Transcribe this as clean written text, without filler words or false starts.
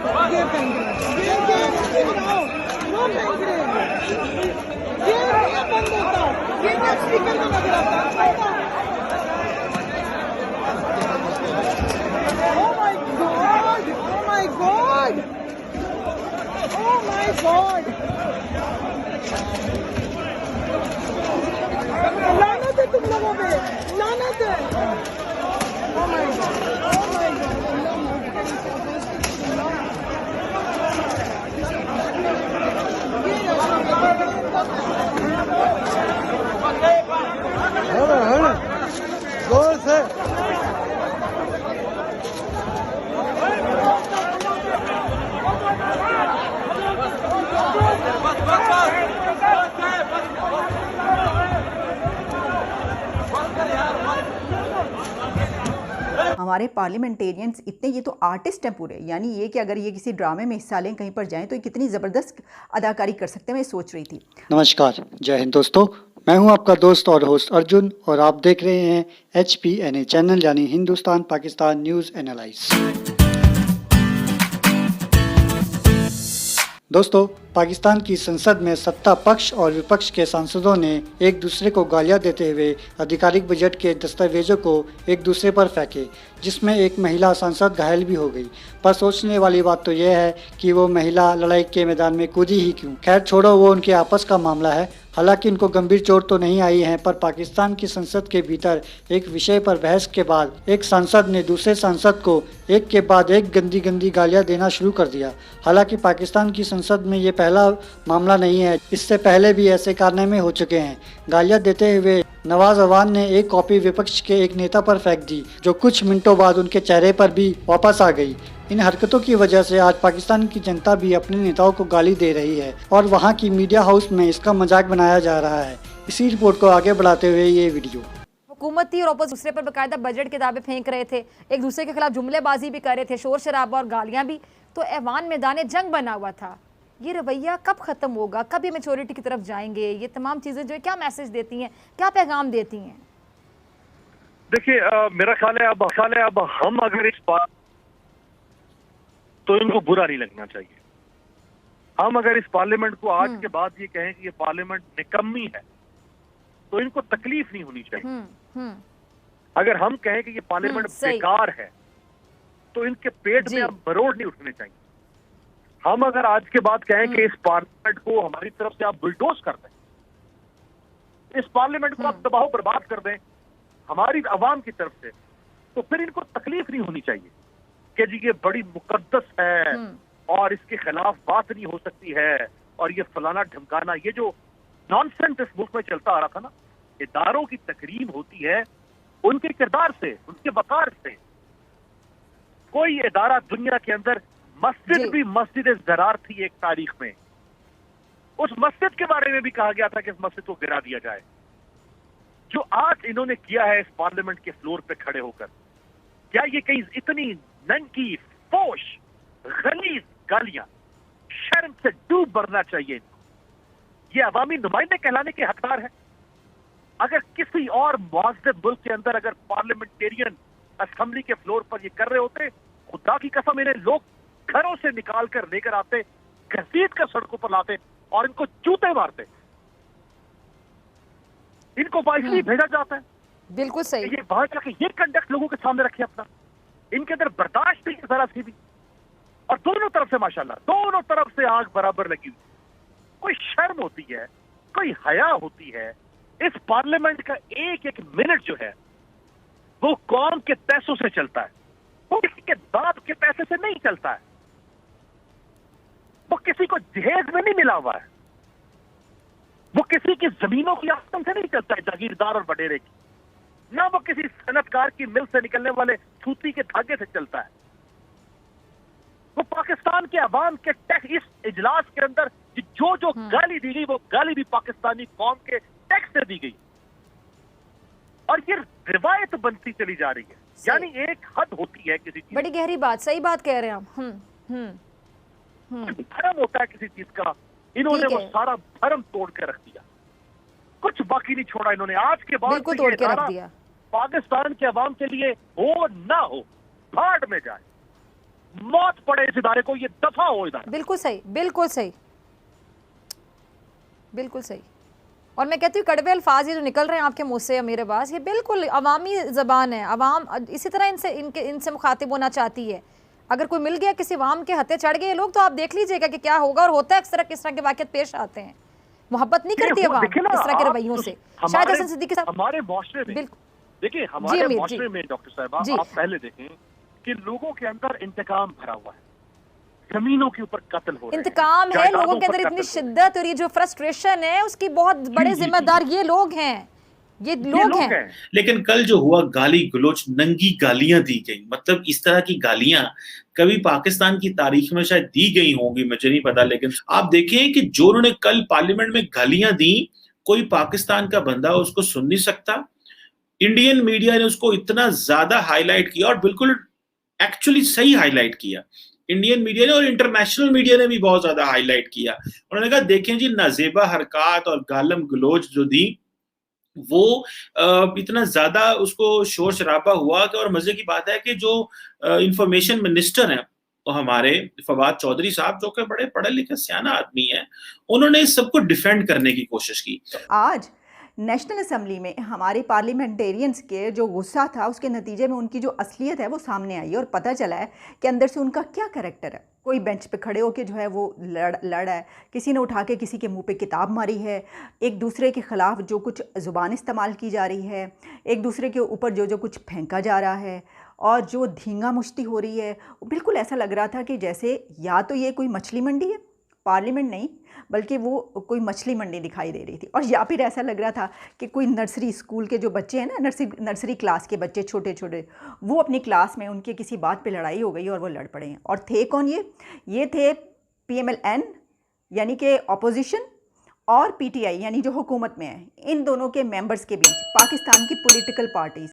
ये फेंक रहे, ये बताओ, वो फेंक रहे हैं, ये बंद होता, ये स्पीकर में नजर आता है। Oh my God! Oh my God! Oh my God! लानत है तुम लोगों पे, लानत है। Oh my God! Oh my God! जोर से हमारे पार्लियामेंटेरियंस इतने, ये तो आर्टिस्ट हैं पूरे, यानी ये कि अगर ये किसी ड्रामे में हिस्सा लें, कहीं पर जाएं, तो ये कितनी ज़बरदस्त अदाकारी कर सकते हैं, मैं सोच रही थी। नमस्कार, जय हिंद दोस्तों। मैं हूं आपका दोस्त और होस्ट अर्जुन और आप देख रहे हैं HPNA चैनल यानी हिंदुस्तान पाकिस्तान न्यूज़ एनालाइज। दोस्तों, पाकिस्तान की संसद में सत्ता पक्ष और विपक्ष के सांसदों ने एक दूसरे को गालियां देते हुए आधिकारिक बजट के दस्तावेजों को एक दूसरे पर फेंके, जिसमें एक महिला सांसद घायल भी हो गई। पर सोचने वाली बात तो यह है कि वो महिला लड़ाई के मैदान में कूदी ही क्यों। खैर छोड़ो, वो उनके आपस का मामला है। हालांकि इनको गंभीर चोट तो नहीं आई है, पर पाकिस्तान की संसद के भीतर एक विषय पर बहस के बाद एक सांसद ने दूसरे सांसद को एक के बाद एक गंदी गंदी गालियां देना शुरू कर दिया। हालांकि पाकिस्तान की संसद में ये पहला मामला नहीं है, इससे पहले भी ऐसे कारनामे हो चुके हैं। गालियां देते हुए नवाज अवान ने एक कॉपी विपक्ष के एक नेता पर फेंक दी, जो कुछ मिनटों बाद उनके चेहरे पर भी वापस आ गई। इन हरकतों की वजह से आज पाकिस्तान की जनता भी अपने नेताओं को गाली दे रही है और वहां की मीडिया हाउस में इसका मजाक बनाया जा रहा है। इसी रिपोर्ट को आगे बढ़ाते हुए ये वीडियो। हुकूमती और अपोजिशन दूसरे पर बाकायदा बजट किताबें फेंक रहे थे, एक दूसरे के खिलाफ जुमलेबाजी भी कर रहे थे, शोर शराबा और गालियां भी, तो ऐवान मैदान जंग बना हुआ था। ये रवैया कब खत्म होगा, कब ये मैच्योरिटी की तरफ जाएंगे, ये तमाम चीजें जो है क्या मैसेज देती हैं, क्या पैगाम देती हैं? देखिए, मेरा ख्याल है अब हम अगर इस बात तो इनको बुरा नहीं लगना चाहिए। हम अगर इस पार्लियामेंट को आज के बाद ये कहें कि ये पार्लियामेंट निकम्मी है, तो इनको तकलीफ नहीं होनी चाहिए। अगर हम कहें कि ये पार्लियामेंट बेकार है, तो इनके पेट में अब बरोड़ नहीं उठने चाहिए। हम अगर आज के बाद कहें कि इस पार्लियामेंट को हमारी तरफ से आप बुलडोज कर दें, इस पार्लियामेंट को आप तबाह बर्बाद कर दें हमारी आवाम की तरफ से, तो फिर इनको तकलीफ नहीं होनी चाहिए कि जी ये बड़ी मुकद्दस है और इसके खिलाफ बात नहीं हो सकती है और ये फलाना ढमकाना, ये जो नॉनसेंस इस मुल्क में चलता आ रहा था ना। इदारों की तकरीम होती है उनके किरदार से, उनके वकार से। कोई इदारा दुनिया के अंदर, मस्जिद भी मस्जिद ज़रार थी एक तारीख में, उस मस्जिद के बारे में भी कहा गया था कि इस मस्जिद को गिरा दिया जाए। जो आज इन्होंने किया है इस पार्लियामेंट के फ्लोर पे खड़े होकर, क्या ये कहीं इतनी नंगी फोश गलीज गालियां, शर्म से डूब मरना चाहिए इनको। ये अवामी नुमाइंदे कहलाने के हकदार है। अगर किसी और मुआज़्ज़ब मुल्क के अंदर अगर पार्लियामेंटेरियन असेंबली के फ्लोर पर ये कर रहे होते, खुदा की कसम इन्हें लोग घरों से निकाल कर लेकर आते, घसीट कर सड़कों पर लाते और इनको जूते मारते। इनको बाइस नहीं भेजा जाता है। बिल्कुल सही। ये वहां जाके ये कंडक्ट लोगों के सामने रखे अपना, इनके अंदर बर्दाश्त नहीं जरा सी भी। और दोनों तरफ से माशाल्लाह, दोनों तरफ से आग बराबर लगी हुई। कोई शर्म होती है, कोई हया होती है। इस पार्लियामेंट का एक एक मिनट जो है वो कौम के पैसों से चलता है, वो किसी के बाप के पैसे से नहीं चलता है, वो किसी को जहेज में नहीं मिला हुआ है, वो किसी की जमीनों की आमदन से नहीं चलता है, जागीरदार और बडेरे की, ना वो किसी सनतकार की मिल से निकलने वाले सूती के धागे से चलता है। वो पाकिस्तान के अवाम के टैक्स, इस इजलास के अंदर जो जो गाली दी गई, वो गाली भी पाकिस्तानी कौम के टैक्स से दी गई और ये रिवायत बनती चली जा रही है। यानी एक हद होती है किसी चीज, बड़ी गहरी बात, सही बात कह रहे हैं आप। भरम होता है किसी चीज का, इन्होंने वो सारा भरम तोड़ के रख दिया, कुछ बाकी नहीं छोड़ा इन्होंने। आज के बाद बिल्कुल तोड़ के रख दिया। पाकिस्तान के अवाम के लिए हो ना हो, भाड़ में जाए। मौत पड़े इस इदारे को, ये दफा हो इदारा। बिल्कुल सही, बिल्कुल सही, बिल्कुल सही। और मैं कहती हूँ कड़वे अल्फाज ये जो निकल रहे हैं आपके मुंह से या मेरे पास, ये बिल्कुल अवामी ज़बान है। अवाम इसी तरह इनसे मुखातिब होना चाहती है। अगर कोई मिल गया किसी अवाम के हत्थे चढ़ गए लोग, तो आप देख लीजिएगा कि क्या होगा। और होता है अक्सर किस तरह के वाक़यात पेश आते हैं। मोहब्बत नहीं करती अवाम इस तरह के रवैयों से। शायद हसन सिद्दीकी साहब हमारे माशरे में, बिल्कुल देखिए हमारे माशरे में डॉक्टर साहबा, आप पहले देखें कि लोगों के अंदर इंतकाम भरा हुआ है, जमीनों के ऊपर कत्ल हो रहे हैं, इंतकाम है लोगों के अंदर, इतनी शिद्दत और ये जो फ्रस्ट्रेशन है उसकी बहुत बड़े जिम्मेदार ये लोग हैं, ये लोग हैं। लेकिन कल जो हुआ, गाली गलोच, नंगी गालियां दी गई, मतलब इस तरह की गालियां कभी पाकिस्तान की तारीख में शायद दी गई होंगी, मुझे नहीं पता। लेकिन आप देखें कि जो उन्होंने कल पार्लियामेंट में गालियां दी, कोई पाकिस्तान का बंदा उसको सुन नहीं सकता। इंडियन मीडिया ने उसको इतना ज्यादा हाईलाइट किया, और बिल्कुल एक्चुअली सही हाईलाइट किया इंडियन मीडिया ने, और इंटरनेशनल मीडिया ने भी बहुत ज्यादा हाईलाइट किया। उन्होंने कहा देखें जी, नाजेबा हरकत और गालम गलोच जो दी वो इतना ज्यादा उसको शोर शराबा हुआ कि, और मजे की बात है कि जो इंफॉर्मेशन मिनिस्टर हैं तो हमारे फवाद चौधरी साहब, जो कि बड़े पढ़े लिखे सियाना आदमी हैं, उन्होंने इस सबको डिफेंड करने की कोशिश की। आज नेशनल असेंबली में हमारे पार्लियामेंटेरियंस के जो गुस्सा था, उसके नतीजे में उनकी जो असलियत है वो सामने आई, और पता चला है कि अंदर से उनका क्या करैक्टर है। कोई बेंच पे खड़े होकर जो है वो लड़ा है, किसी ने उठा के किसी के मुंह पे किताब मारी है, एक दूसरे के ख़िलाफ़ जो कुछ ज़ुबान इस्तेमाल की जा रही है, एक दूसरे के ऊपर जो कुछ फेंका जा रहा है, और जो धींगा मुश्ती हो रही है, बिल्कुल ऐसा लग रहा था कि जैसे या तो ये कोई मछली मंडी है, पार्लियामेंट नहीं बल्कि वो कोई मछली मंडी दिखाई दे रही थी, और या फिर ऐसा लग रहा था कि कोई नर्सरी स्कूल के जो बच्चे हैं ना, नर्सरी क्लास के बच्चे छोटे छोटे, वो अपनी क्लास में उनके किसी बात पे लड़ाई हो गई और वो लड़ पड़े हैं। और थे कौन ये थे PMLN यानी कि अपोजिशन, और PTI यानी जो हुकूमत में है, इन दोनों के मेंबर्स के बीच पाकिस्तान की पॉलिटिकल पार्टीज।